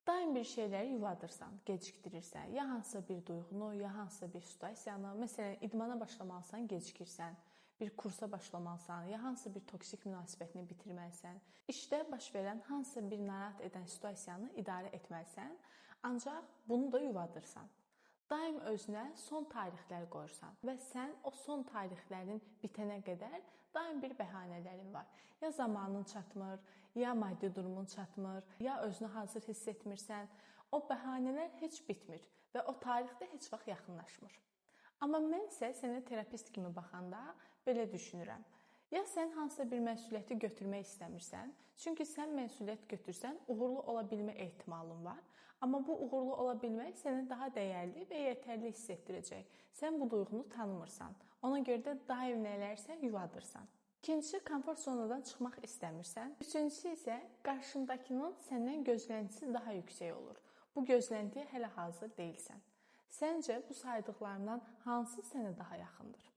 Daim bir şeyləri yuvadırsan, gecikdirirsən, ya hansısa bir duyğunu, ya hansısa bir situasiyanı, məsələn, idmana başlamalısan, gecikirsən, bir kursa başlamalısan, ya hansısa bir toksik münasibətini bitirməlisən, işdə baş verən hansısa bir narahat edən situasiyanı idarə etməlisən, ancaq bunu da yuvadırsan. Daim özünə son tarixlər qoyursan və sən o son tarixlərin bitənə qədər daim bir bəhanələrin var. Ya zamanın çatmır, ya maddi durumun çatmır, ya özünü hazır hiss etmirsən. O bəhanələr heç bitmir və o tarix də heç vaxt yaxınlaşmır. Amma mən isə sənə terapist kimi baxanda belə düşünürəm. Ya sən hansısa bir məsuliyyəti götürmək istəmirsən, çünki sən məsuliyyət götürsən, uğurlu ola bilmə ehtimalın var. Amma bu uğurlu ola bilmək səni daha dəyərli və yetərli hiss etdirəcək. Sən bu duyğunu tanımırsan. Ona görə də daim nələrsə yuvadırsan. İkincisi, komfort zonadan çıxmaq istəmirsən. Üçüncüsü isə qarşındakının səndən gözləntisi daha yüksək olur. Bu gözləntiyə hələ hazır deyilsən. Səncə bu saydıqlarımdan hansı sənə daha yaxındır?